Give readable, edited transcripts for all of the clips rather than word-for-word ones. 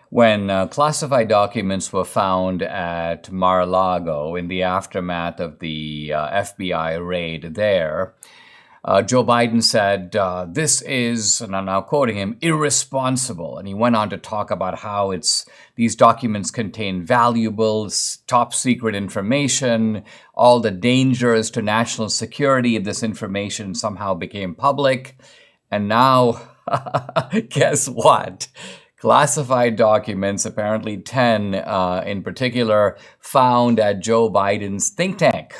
when classified documents were found at Mar-a-Lago in the aftermath of the FBI raid there, Joe Biden said, this is, and I'm now quoting him, irresponsible. And he went on to talk about how these documents contain valuable, top secret information, all the dangers to national security if this information somehow became public. And now, guess what? Classified documents, apparently 10 in particular, found at Joe Biden's think tank.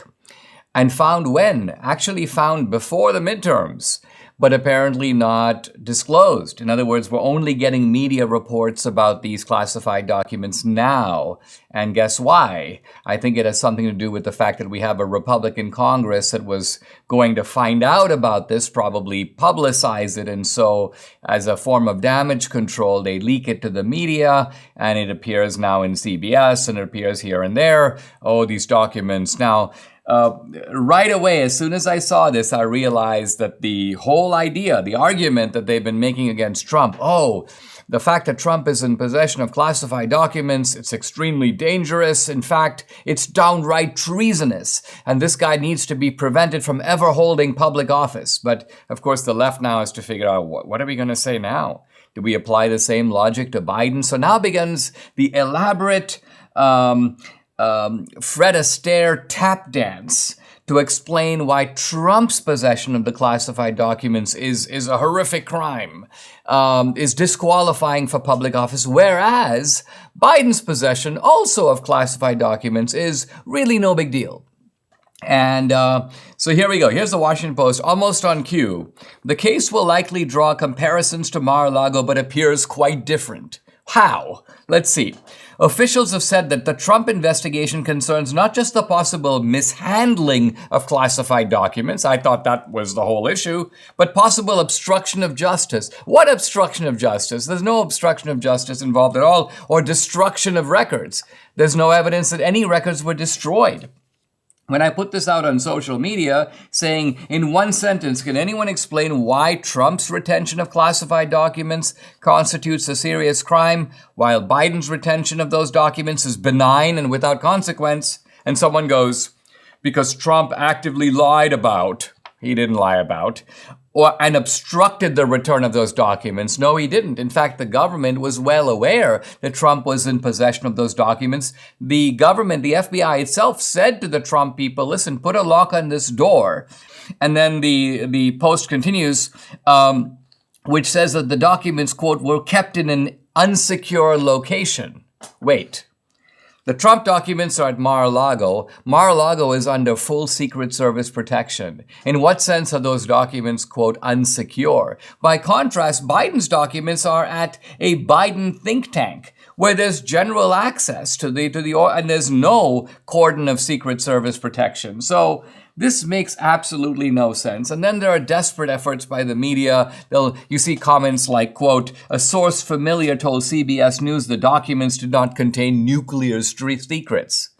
And found when? Actually found before the midterms, but apparently not disclosed. In other words, we're only getting media reports about these classified documents now. And guess why? I think it has something to do with the fact that we have a Republican Congress that was going to find out about this, probably publicize it, and so as a form of damage control, they leak it to the media, and it appears now in CBS, and it appears here and there. Oh, these documents. Now, right away, as soon as I saw this, I realized that the whole idea, the argument that they've been making against Trump, the fact that Trump is in possession of classified documents, it's extremely dangerous. In fact, it's downright treasonous. And this guy needs to be prevented from ever holding public office. But of course, the left now has to figure out, what are we going to say now? Do we apply the same logic to Biden? So now begins the elaborate Fred Astaire tap dance to explain why Trump's possession of the classified documents is a horrific crime, is disqualifying for public office, whereas Biden's possession also of classified documents is really no big deal. And so here we go. Here's the Washington Post, almost on cue. The case will likely draw comparisons to Mar-a-Lago, but appears quite different. How? Let's see. Officials have said that the Trump investigation concerns not just the possible mishandling of classified documents, I thought that was the whole issue, but possible obstruction of justice. What obstruction of justice? There's no obstruction of justice involved at all, or destruction of records. There's no evidence that any records were destroyed. When I put this out on social media, saying, in one sentence, can anyone explain why Trump's retention of classified documents constitutes a serious crime, while Biden's retention of those documents is benign and without consequence? And someone goes, because Trump actively lied about, he didn't lie about, and obstructed the return of those documents. No, he didn't. In fact, the government was well aware that Trump was in possession of those documents. The government, the FBI itself, said to the Trump people, listen, put a lock on this door. And then the Post continues, which says that the documents, quote, were kept in an unsecure location. Wait. The Trump documents are at Mar-a-Lago. Mar-a-Lago is under full Secret Service protection. In what sense are those documents, quote, unsecure? By contrast, Biden's documents are at a Biden think tank, where there's general access to and there's no cordon of Secret Service protection. So this makes absolutely no sense. And then there are desperate efforts by the media. You see comments like, quote, a source familiar told CBS News the documents did not contain nuclear secrets.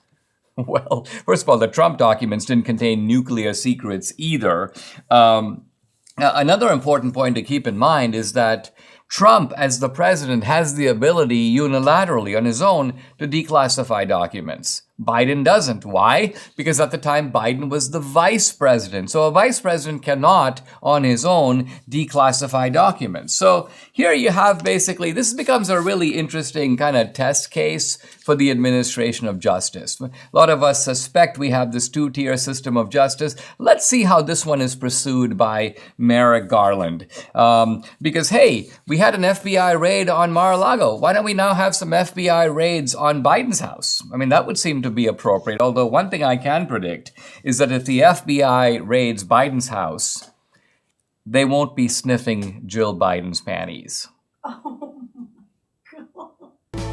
Well, first of all, the Trump documents didn't contain nuclear secrets either. Another important point to keep in mind is that Trump, as the president, has the ability unilaterally on his own to declassify documents. Biden doesn't. Why? Because at the time, Biden was the vice president. So a vice president cannot, on his own, declassify documents. So here you have basically, this becomes a really interesting kind of test case for the administration of justice. A lot of us suspect we have this two-tier system of justice. Let's see how this one is pursued by Merrick Garland. Because, hey, we had an FBI raid on Mar-a-Lago. Why don't we now have some FBI raids on Biden's house? I mean, that would seem to be appropriate. Although one thing I can predict is that if the FBI raids Biden's house, they won't be sniffing Jill Biden's panties. Oh.